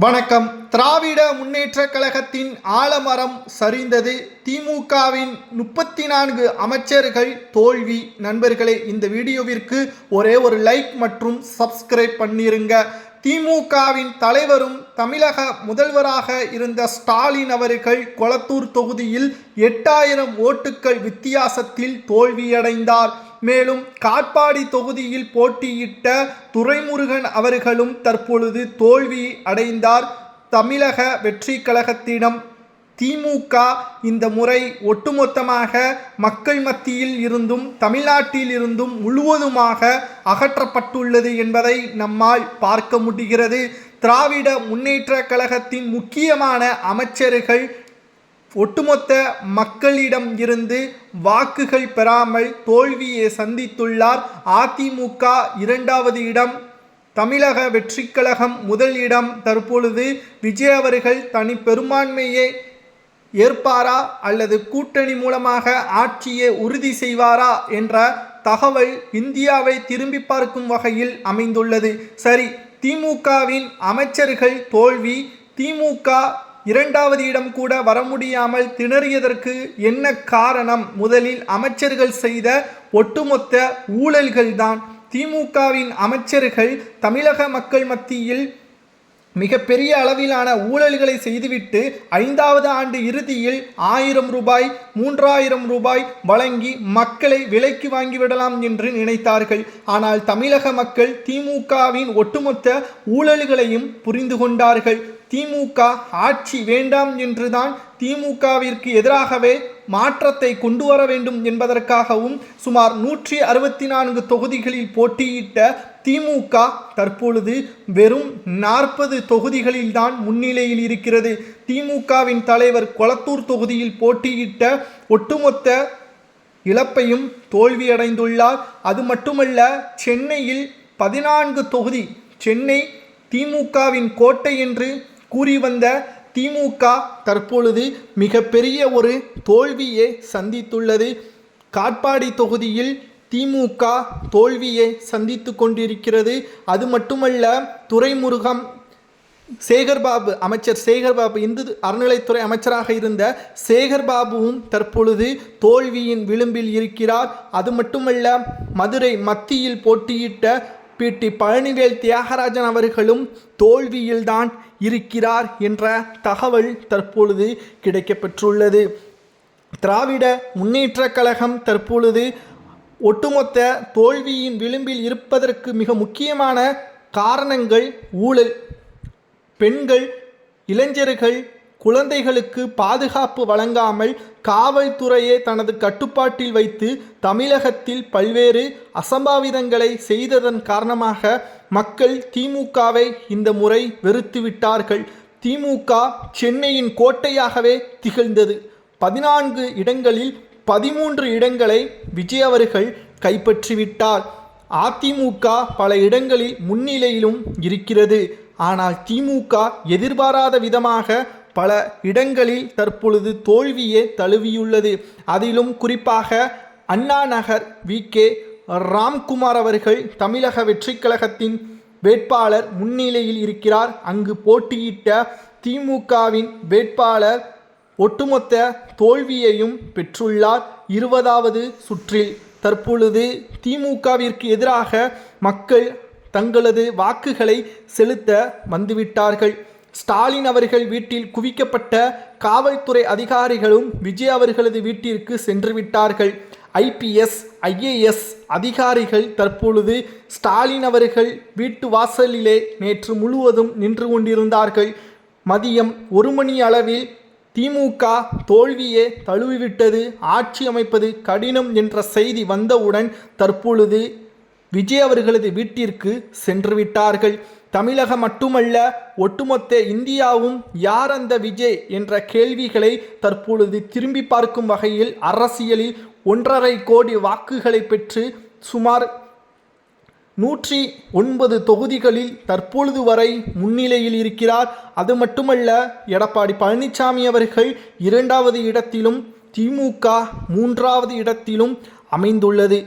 வணக்கம். திராவிட முன்னேற்ற கழகத்தின் ஆலமரம் சரிந்தது. திமுகவின் 34 அமைச்சர்கள் தோல்வி. நண்பர்களே, இந்த வீடியோவிற்கு ஒரே ஒரு லைக் மற்றும் சப்ஸ்கிரைப் பண்ணிருங்க. திமுகவின் தலைவரும் தமிழக முதல்வராக இருந்த ஸ்டாலின் அவர்கள் கொளத்தூர் தொகுதியில் 8000 ஓட்டுகள் வித்தியாசத்தில் தோல்வியடைந்தார். மேலும் காட்பாடி தொகுதியில் போட்டியிட்ட துரைமுருகன் அவர்களும் தற்பொழுது தோல்வி அடைந்தார். தமிழக வெற்றி கழகத்திடம் திமுக இந்த முறை ஒட்டுமொத்தமாக மக்கள் மத்தியில் இருந்தும் தமிழ்நாட்டில் இருந்தும் முழுவதுமாக அகற்றப்பட்டுள்ளது என்பதை நம்மால் பார்க்க முடிகிறது. திராவிட முன்னேற்ற கழகத்தின் முக்கியமான அமைச்சர்கள் ஒட்டுமொத்த மக்களிடம் இருந்து வாக்குகள் பெறாமல் தோல்வியை சந்தித்துள்ளார். அதிமுக 2வது இடம், தமிழக வெற்றி கழகம் முதல் இடம். தற்பொழுது விஜய் அவர்கள் தனி பெரும்பான்மையை ஏற்பாரா அல்லது கூட்டணி மூலமாக ஆட்சியை உறுதி செய்வாரா என்ற தகவல் இந்தியாவை திரும்பி பார்க்கும் வகையில் அமைந்துள்ளது. சரி, திமுகவின் அமைச்சர்கள் தோல்வி. திமுக 2வது இடம் கூட வர முடியாமல் திணறியதற்கு என்ன காரணம்? முதலில் அமைச்சர்கள் செய்த ஒட்டுமொத்த ஊழல்கள்தான். திமுகவின் அமைச்சர்கள் தமிழக மக்கள் மத்தியில் மிகப்பெரிய அளவிலான ஊழல்களை செய்துவிட்டு 5வது ஆண்டு இறுதியில் 1000 ரூபாய் 3000 ரூபாய் வழங்கி மக்களை விலைக்கு வாங்கிவிடலாம் என்று நினைத்தார்கள். ஆனால் தமிழக மக்கள் திமுகவின் ஒட்டுமொத்த ஊழல்களையும் புரிந்து கொண்டார்கள். திமுக ஆட்சி வேண்டாம் என்றுதான் திமுகவிற்கு எதிராகவே மாற்றத்தை கொண்டு வர வேண்டும் என்பதற்காகவும் சுமார் 164 தொகுதிகளில் போட்டியிட்ட திமுக தற்பொழுது வெறும் 40 தொகுதிகளில்தான் முன்னிலையில் இருக்கிறது. திமுகவின் தலைவர் கொளத்தூர் தொகுதியில் போட்டியிட்ட ஒட்டுமொத்த இழப்பையும் தோல்வியடைந்துள்ளார். அது மட்டுமல்ல, சென்னையில் 14 தொகுதி, சென்னை திமுகவின் கோட்டை என்று கூறி வந்த திமுக தற்பொழுது மிகப்பெரிய ஒரு தோல்வியை சந்தித்துள்ளது. காட்பாடி தொகுதியில் திமுக தோல்வியை சந்தித்து கொண்டிருக்கிறது. அது மட்டுமல்ல, துரைமுருகன் சேகர்பாபு, அமைச்சர் சேகர்பாபு, இந்து அறநிலைத்துறை அமைச்சராக இருந்த சேகர்பாபுவும் தற்பொழுது தோல்வியின் விளிம்பில் இருக்கிறார். அது மட்டுமல்ல, மதுரை மத்தியில் போட்டியிட்ட பிடி பழனிவேல் தியாகராஜன் அவர்களும் தோல்வியில்தான் இருக்கிறார் என்ற தகவல் தற்பொழுது கிடைக்கப்பெற்றுள்ளது. திராவிட முன்னேற்ற கழகம் தற்பொழுது ஒட்டுமொத்த தோல்வியின் விளிம்பில் இருப்பதற்கு மிக முக்கியமான காரணங்கள் ஊழல். பெண்கள், இளைஞர்கள், குழந்தைகளுக்கு பாதுகாப்பு வழங்காமல் காவல்துறையை தனது கட்டுப்பாட்டில் வைத்து தமிழகத்தில் பல்வேறு அசம்பாவிதங்களை செய்ததன் காரணமாக மக்கள் திமுகவை இந்த முறை வெறுத்துவிட்டார்கள். திமுக சென்னையின் கோட்டையாகவே திகழ்ந்தது. 14 இடங்களில் 13 இடங்களை விஜய் அவர்கள் கைப்பற்றிவிட்டார். அதிமுக பல இடங்களில் முன்னிலையிலும் இருக்கிறது. ஆனால் திமுக எதிர்பாராத விதமாக பல இடங்களில் தற்பொழுது தோல்வியே தழுவியுள்ளது. அதிலும் குறிப்பாக அண்ணா நகர் வி.கே. ராம்குமார் அவர்கள் தமிழக வெற்றி கழகத்தின் வேட்பாளர் முன்னிலையில் இருக்கிறார். அங்கு போட்டியிட்ட திமுகவின் வேட்பாளர் ஒட்டுமொத்த தோல்வியையும் பெற்றுள்ளார். 20வது சுற்றில் தற்பொழுது திமுகவிற்கு எதிராக மக்கள் தங்களது வாக்குகளை செலுத்த வந்துவிட்டார்கள். ஸ்டாலின் அவர்கள் வீட்டில் குவிக்கப்பட்ட காவல்துறை அதிகாரிகளும் விஜய் அவர்களது வீட்டிற்கு சென்று விட்டார்கள். IPS, IAS அதிகாரிகள் தற்பொழுது ஸ்டாலின் அவர்கள் வீட்டு வாசலிலே நேற்று முழுவதும் நின்று கொண்டிருந்தார்கள். மதியம் 1 மணி அளவில் திமுக தோல்வியே தழுவிவிட்டது, ஆட்சி அமைப்பது கடினம் என்ற செய்தி வந்தவுடன் தற்பொழுது விஜய் அவர்களது வீட்டிற்கு சென்று விட்டார்கள். தமிழகம் மட்டுமல்ல, ஒட்டுமொத்த இந்தியாவும் யார் அந்த விஜய் என்ற கேள்விகளை தற்பொழுது திரும்பி பார்க்கும் வகையில் அரசியலில் 1.5 கோடி வாக்குகளை பெற்று சுமார் 109 தொகுதிகளில் தற்பொழுது வரை முன்னிலையில் இருக்கிறார். அது மட்டுமல்ல, எடப்பாடி பழனிசாமி அவர்கள் 2வது இடத்திலும் திமுக 3வது இடத்திலும் அமைந்துள்ளது.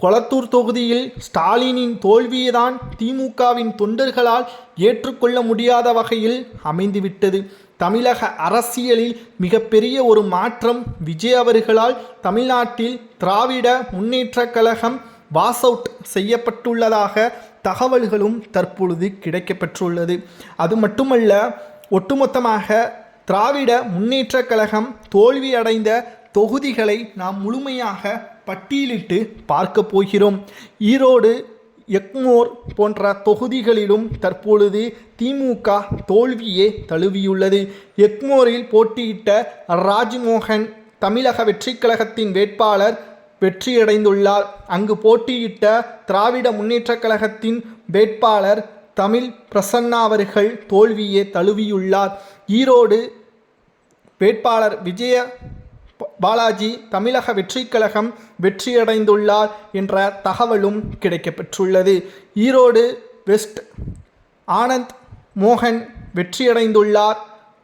கொளத்தூர் தொகுதியில் ஸ்டாலினின் தோல்வியைதான் திமுகவின் தொண்டர்களால் ஏற்றுக்கொள்ள முடியாத வகையில் அமைந்துவிட்டது. தமிழக அரசியலில் மிகப்பெரிய ஒரு மாற்றம் விஜய் அவர்களால் தமிழ்நாட்டில் திராவிட முன்னேற்றக் கழகம் வாஸ் அவுட் செய்யப்பட்டுள்ளதாக தகவல்களும் தற்பொழுது கிடைக்கப்பெற்றுள்ளது. அது மட்டுமல்ல, ஒட்டுமொத்தமாக திராவிட முன்னேற்றக் கழகம் தோல்வியடைந்த தொகுதிகளை நாம் முழுமையாக பட்டியலிட்டு பார்க்க போகிறோம். ஈரோடு, எக்மோர் போன்ற தொகுதிகளிலும் தற்பொழுது திமுக தோல்வியே தழுவியுள்ளது. எக்மோரில் போட்டியிட்ட ராஜ்மோகன் தமிழக வெற்றிக் கழகத்தின் வேட்பாளர் வெற்றியடைந்துள்ளார். அங்கு போட்டியிட்ட திராவிட முன்னேற்றக் கழகத்தின் வேட்பாளர் தமிழ் பிரசன்னா அவர்கள் தோல்வியே தழுவியுள்ளார். ஈரோடு வேட்பாளர் விஜய பாலாஜி தமிழக வெற்றிக் கழகம் வெற்றியடைந்துள்ளார் என்ற தகவலும் கிடைக்கப்பெற்றுள்ளது. ஈரோடு வெஸ்ட் ஆனந்த் மோகன் வெற்றியடைந்துள்ளார்.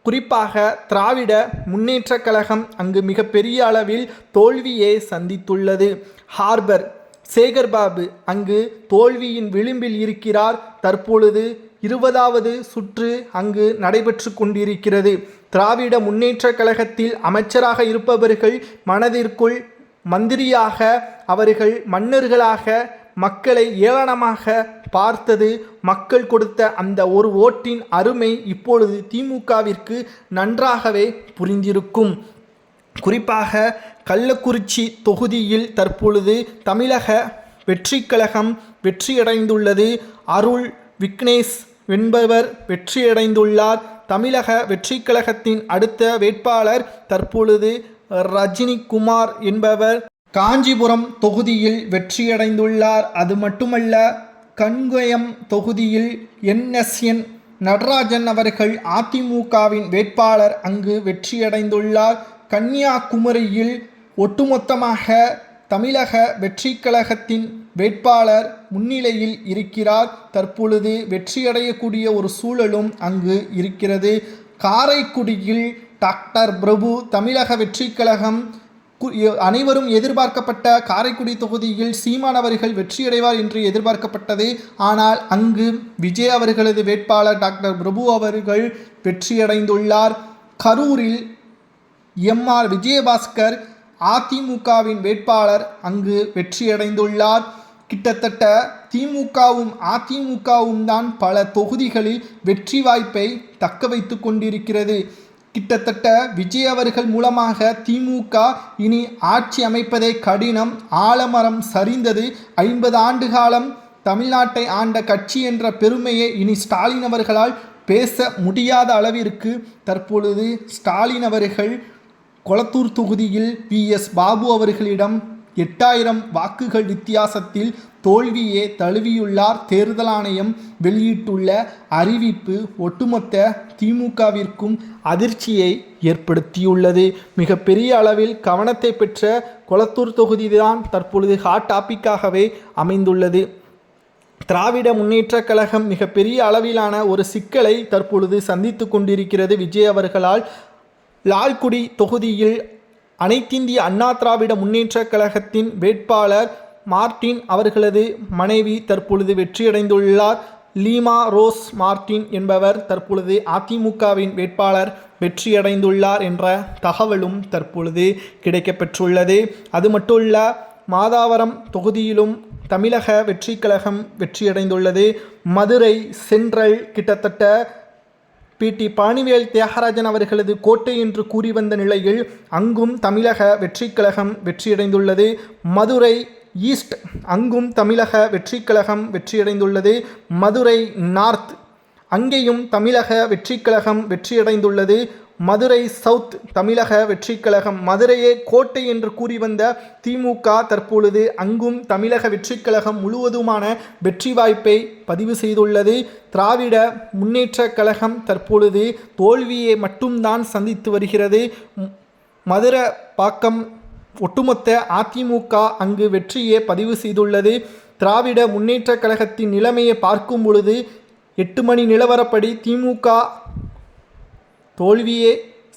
குறிப்பாக திராவிட முன்னேற்றக் கழகம் அங்கு மிகப்பெரிய அளவில் தோல்வியை சந்தித்துள்ளது. ஹார்பர் சேகர்பாபு அங்கு தோல்வியின் விளிம்பில் இருக்கிறார். தற்பொழுது 20வது சுற்று அங்கு நடைபெற்று கொண்டிருக்கிறது. திராவிட முன்னேற்றக் கழகத்தில் அமைச்சராக இருப்பவர்கள் மனதிற்குள் மந்திரியாக, அவர்கள் மன்னர்களாக மக்களை ஏளனமாக பார்த்தது, மக்கள் கொடுத்த அந்த ஒரு ஓட்டின் அருமை இப்பொழுது திமுகவிற்கு நன்றாகவே புரிந்திருக்கும். குறிப்பாக கள்ளக்குறிச்சி தொகுதியில் தற்பொழுது தமிழக வெற்றிக் கழகம் வெற்றியடைந்துள்ளது. அருள் விக்னேஷ் என்பவர் வெற்றியடைந்துள்ளார். தமிழக வெற்றிக் கழகத்தின் அடுத்த வேட்பாளர் தற்பொழுது ரஜினிகுமார் என்பவர் காஞ்சிபுரம் தொகுதியில் வெற்றியடைந்துள்ளார். அது மட்டுமல்ல, கண்கயம் தொகுதியில் NSN நடராஜன் அவர்கள் அதிமுகவின் வேட்பாளர் அங்கு வெற்றியடைந்துள்ளார். கன்னியாகுமரியில் ஒட்டுமொத்தமாக தமிழக வெற்றிக் கழகத்தின் வேட்பாளர் முன்னிலையில் இருக்கிறார். தற்பொழுது வெற்றியடையக்கூடிய ஒரு சூழலும் அங்கு இருக்கிறது. காரைக்குடியில் டாக்டர் பிரபு தமிழக வெற்றிக் கழகம் அனைவரும் எதிர்பார்க்கப்பட்ட காரைக்குடி தொகுதியில் சீமான் அவர்கள் வெற்றியடைவார் என்று எதிர்பார்க்கப்பட்டது. ஆனால் அங்கு விஜய் அவர்களது வேட்பாளர் டாக்டர் பிரபு அவர்கள் வெற்றியடைந்துள்ளார். கரூரில் MR விஜயபாஸ்கர் அதிமுகவின் வேட்பாளர் அங்கு வெற்றியடைந்துள்ளார். கிட்டத்தட்ட திமுகவும் அதிமுகவும் தான் பல தொகுதிகளில் வெற்றி வாய்ப்பை தக்க வைத்து கொண்டிருக்கிறது. கிட்டத்தட்ட விஜய் அவர்கள் மூலமாக திமுக இனி ஆட்சி அமைப்பதே கடினம். ஆலமரம் சரிந்தது. 50 ஆண்டு காலம் தமிழ்நாட்டை ஆண்ட கட்சி என்ற பெருமையை இனி ஸ்டாலின் அவர்களால் பேச முடியாத அளவிற்கு தற்பொழுது ஸ்டாலின் அவர்கள் கொளத்தூர் தொகுதியில் VS பாபு அவர்களிடம் 8000 வாக்குகள் வித்தியாசத்தில் தோல்வியே தழுவியுள்ளார். தேர்தல் ஆணையம் வெளியிட்டுள்ள அறிவிப்பு ஒட்டுமொத்த திமுகவிற்கும் அதிர்ச்சியை ஏற்படுத்தியுள்ளது. மிகப்பெரிய அளவில் கவனத்தை பெற்ற கொளத்தூர் தொகுதிதான் தற்பொழுது ஹாட் டாப்பிக்காகவே அமைந்துள்ளது. திராவிட முன்னேற்றக் கழகம் மிகப்பெரிய அளவிலான ஒரு சிக்கலை தற்பொழுது சந்தித்து கொண்டிருக்கிறது விஜய் அவர்களால். லால்குடி தொகுதியில் அனைத்திந்திய அண்ணா திராவிட முன்னேற்றக் கழகத்தின் வேட்பாளர் மார்டின் அவர்களது மனைவி தற்பொழுது வெற்றியடைந்துள்ளார். லீமா ரோஸ் மார்டின் என்பவர் தற்பொழுது அதிமுகவின் வேட்பாளர் வெற்றியடைந்துள்ளார் என்ற தகவலும் தற்பொழுது கிடைக்கப்பெற்றுள்ளது. அது மட்டுமல்ல, மாதாவரம் தொகுதியிலும் தமிழக வெற்றிக் கழகம் வெற்றியடைந்துள்ளது. மதுரை சென்ட்ரல் கிட்டத்தட்ட PT பழனிவேல் தியாகராஜன் அவர்களது கோட்டை என்று கூறி வந்த நிலையில் அங்கும் தமிழக வெற்றிக் கழகம் வெற்றியடைந்துள்ளது. மதுரை ஈஸ்ட் அங்கும் தமிழக வெற்றிக் கழகம் வெற்றியடைந்துள்ளது. மதுரை நார்த் அங்கேயும் தமிழக வெற்றிக் கழகம் வெற்றியடைந்துள்ளது. மதுரை சவுத் தமிழக வெற்றிக் கழகம், மதுரையே கோட்டை என்று கூறி வந்த திமுக தற்பொழுது அங்கும் தமிழக வெற்றிக் கழகம் முழுவதுமான வெற்றி வாய்ப்பை பதிவு செய்துள்ளது. திராவிட முன்னேற்றக் கழகம் தற்பொழுது தோல்வியை மட்டும்தான் சந்தித்து வருகிறது. மதுரை பாக்கம் ஒட்டுமொத்த அதிமுக அங்கு வெற்றியை பதிவு செய்துள்ளது. திராவிட முன்னேற்றக் கழகத்தின் நிலைமையை பார்க்கும் பொழுது 8 மணி நிலவரப்படி திமுக தோல்வியே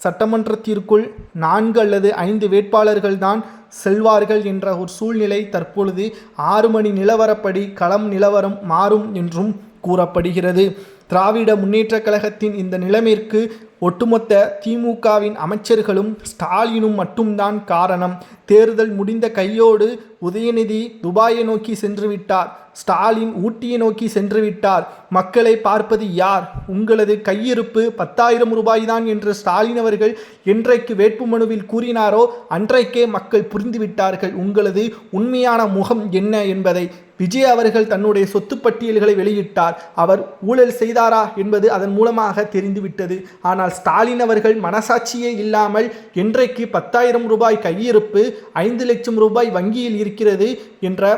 சட்டமன்றத்திற்குள் 4 அல்லது 5 வேட்பாளர்கள் தான் செல்வார்கள் என்ற ஒரு சூழ்நிலை தற்பொழுது 6 மணி நிலவரப்படி களம் நிலவரம் மாறும் என்றும் கூறப்படுகிறது. திராவிட முன்னேற்றக் கழகத்தின் இந்த நிலைமைக்கு ஒட்டுமொத்த திமுகவின் அமைச்சர்களும் ஸ்டாலினும் மட்டும்தான் காரணம். தேர்தல் முடிந்த கையோடு உதயநிதி துபாயை நோக்கி சென்று விட்டார், ஸ்டாலின் ஊட்டியை நோக்கி சென்று விட்டார். மக்களை பார்ப்பது யார்? உங்களது கையிருப்பு 10,000 ரூபாய்தான் என்று ஸ்டாலின் அவர்கள் என்றைக்கு வேட்புமனுவில் கூறினாரோ அன்றைக்கே மக்கள் புரிந்துவிட்டார்கள் உங்களது உண்மையான முகம் என்ன என்பதை. விஜய் அவர்கள் தன்னுடைய சொத்து பட்டியல்களை வெளியிட்டார். அவர் ஊழல் செய்தாரா என்பது அதன் மூலமாக தெரிந்துவிட்டது. ஆனால் ஸ்டாலின் அவர்கள் மனசாட்சியே இல்லாமல் என்றைக்கு 10,000 ரூபாய் கையிருப்பு 5 லட்சம் ரூபாய் வங்கியில் இருக்கிறது என்ற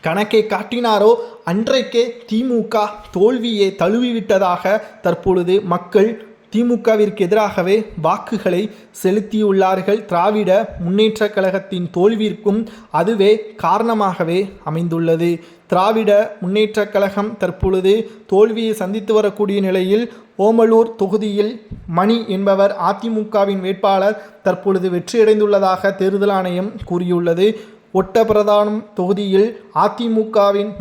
கணக்கை காட்டினாரோ அன்றைக்கே திமுக தோல்வியை தழுவிவிட்டதாக தற்பொழுது மக்கள் திமுகவிற்கு எதிராகவே வாக்குகளை செலுத்தியுள்ளார்கள். திராவிட முன்னேற்ற கழகத்தின் தோல்விற்கும் அதுவே காரணமாகவே அமைந்துள்ளது. திராவிட முன்னேற்ற கழகம் தற்பொழுது தோல்வியை சந்தித்து வரக்கூடிய நிலையில் ஓமலூர் தொகுதியில் மணி என்பவர் அதிமுகவின் வேட்பாளர் தற்பொழுது வெற்றியடைந்துள்ளதாக தேர்தல் ஆணையம் கூறியுள்ளது. ஒட்டப்பிரதானம் தொகுதியில் திமுகவின்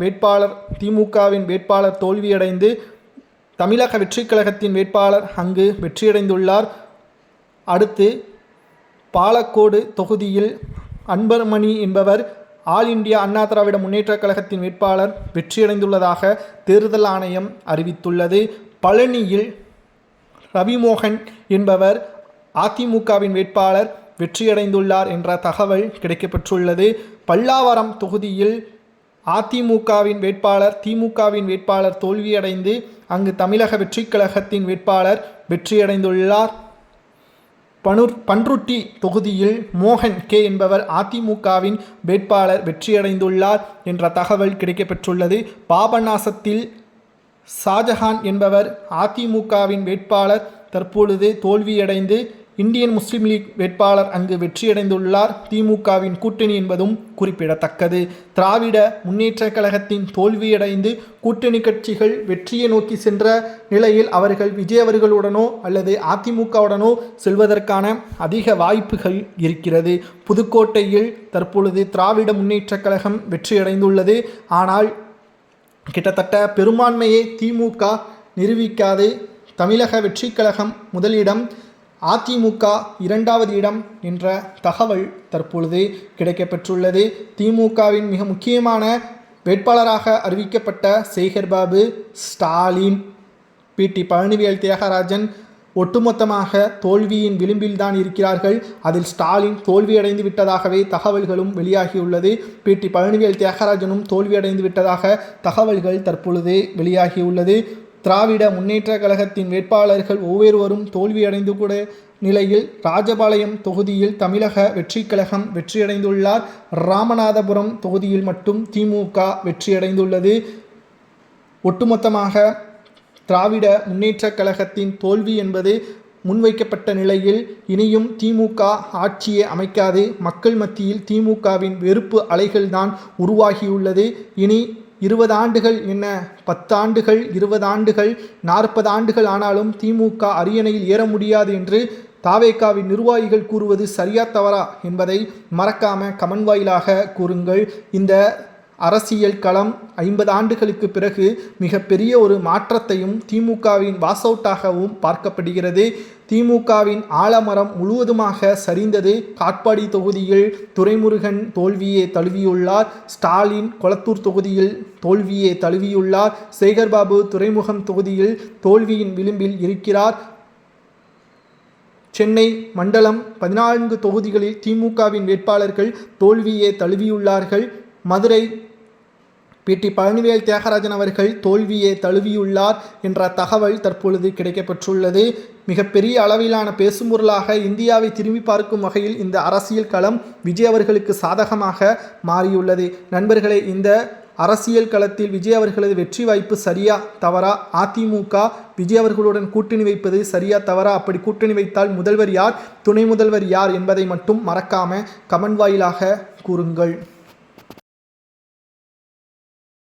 வேட்பாளர் தோல்வியடைந்து தமிழக வெற்றி கழகத்தின் வேட்பாளர் அங்கு வெற்றியடைந்துள்ளார். அடுத்து பாலக்கோடு தொகுதியில் அன்பர்மணி என்பவர் ஆல் இண்டியா அண்ணா திராவிட முன்னேற்ற கழகத்தின் வேட்பாளர் வெற்றியடைந்துள்ளதாக தேர்தல் ஆணையம் அறிவித்துள்ளது. பழனியில் ரவிமோகன் என்பவர் அதிமுகவின் வேட்பாளர் வெற்றியடைந்துள்ளார் என்ற தகவல் கிடைக்கப்பெற்றுள்ளது. பல்லாவரம் தொகுதியில் அதிமுகவின் வேட்பாளர் திமுகவின் வேட்பாளர் தோல்வியடைந்து அங்கு தமிழக வெற்றி கழகத்தின் வேட்பாளர் வெற்றியடைந்துள்ளார். பன்ருட்டி தொகுதியில் மோகன் கே என்பவர் அதிமுகவின் வேட்பாளர் வெற்றியடைந்துள்ளார் என்ற தகவல் கிடைக்கப்பெற்றுள்ளது. பாபநாசத்தில் ஷாஜஹான் என்பவர் அதிமுகவின் வேட்பாளர் தற்பொழுது தோல்வியடைந்து இந்தியன் முஸ்லீம் லீக் வேட்பாளர் அங்கு வெற்றியடைந்துள்ளார். திமுகவின் கூட்டணி என்பதும் குறிப்பிடத்தக்கது. திராவிட முன்னேற்ற கழகத்தின் தோல்வியடைந்து கூட்டணி கட்சிகள் வெற்றியை நோக்கி சென்ற நிலையில் அவர்கள் விஜய் அவர்களுடனோ அல்லது அதிமுகவுடனோ செல்வதற்கான அதிக வாய்ப்புகள் இருக்கிறது. புதுக்கோட்டையில் தற்பொழுது திராவிட முன்னேற்ற கழகம் வெற்றியடைந்துள்ளது. ஆனால் கிட்டத்தட்ட பெரும்பான்மையை திமுக நிரூபிக்காது. தமிழக வெற்றி கழகம் முதலிடம், அதிமுக 2வது இடம் என்ற தகவல் தற்பொழுது கிடைக்கப்பெற்றுள்ளது. திமுகவின் மிக முக்கியமான வேட்பாளராக அறிவிக்கப்பட்ட சேகர்பாபு, ஸ்டாலின், பிடி பழனிவேல் தியாகராஜன் ஒட்டுமொத்தமாக தோல்வியின் விளிம்பில்தான் இருக்கிறார்கள். அதில் ஸ்டாலின் தோல்வியடைந்து விட்டதாகவே தகவல்களும் வெளியாகியுள்ளது. பிடி பழனிவேல் தியாகராஜனும் தோல்வியடைந்து விட்டதாக தகவல்கள் தற்பொழுது வெளியாகியுள்ளது. திராவிட முன்னேற்ற கழகத்தின் வேட்பாளர்கள் ஒவ்வொருவரும் தோல்வியடைந்து கூட நிலையில் ராஜபாளையம் தொகுதியில் தமிழக வெற்றி கழகம் வெற்றியடைந்துள்ளார். ராமநாதபுரம் தொகுதியில் மட்டும் திமுக வெற்றியடைந்துள்ளது. ஒட்டுமொத்தமாக திராவிட முன்னேற்ற கழகத்தின் தோல்வி என்பது முன்வைக்கப்பட்ட நிலையில் இனியும் திமுக ஆட்சியை அமைக்காது. மக்கள் மத்தியில் திமுகவின் வெறுப்பு அலைகள்தான் உருவாகியுள்ளது. இனி 20 ஆண்டுகள் என்ன, 10 ஆண்டுகள், 20 ஆண்டுகள், 40 ஆண்டுகள் ஆனாலும் திமுக அரியணையில் ஏற முடியாது என்று தாவேகாவின் நிர்வாகிகள் கூறுவது சரியா தவறா என்பதை மறக்காம கமெண்ட் வாயிலாக கூறுங்கள். இந்த அரசியல் களம் 50 ஆண்டுகளுக்கு பிறகு மிகப்பெரிய ஒரு மாற்றத்தையும் திமுகவின் வாஸ் அவுட்டாகவும் பார்க்கப்படுகிறது. திமுகவின் ஆலமரம் முழுவதுமாக சரிந்தது. காட்பாடி தொகுதியில் துரைமுருகன் தோல்வியை தழுவியுள்ளார். ஸ்டாலின் கொளத்தூர் தொகுதியில் தோல்வியை தழுவியுள்ளார். சேகர்பாபு துறைமுகம் தொகுதியில் தோல்வியின் விளிம்பில் இருக்கிறார். சென்னை மண்டலம் 14 தொகுதிகளில் திமுகவின் வேட்பாளர்கள் தோல்வியை தழுவியுள்ளார்கள். மதுரை பிடி பழனிவேல் தியாகராஜன் அவர்கள் தோல்வியை தழுவியுள்ளார் என்ற தகவல் தற்பொழுது கிடைக்கப்பெற்றுள்ளது. மிகப்பெரிய அளவிலான பேசும்பொருளாக இந்தியாவை திரும்பி பார்க்கும் வகையில் இந்த அரசியல் களம் விஜய் அவர்களுக்கு சாதகமாக மாறியுள்ளது. நண்பர்களே, இந்த அரசியல் களத்தில் விஜய் அவர்களது வெற்றி வாய்ப்பு சரியா தவறா? அதிமுக விஜய் அவர்களுடன் கூட்டணி வைப்பது சரியா தவறா? அப்படி கூட்டணி வைத்தால் முதல்வர் யார், துணை முதல்வர் யார் என்பதை மட்டும் மறக்காம கமெண்ட் வாயிலாக கூறுங்கள்.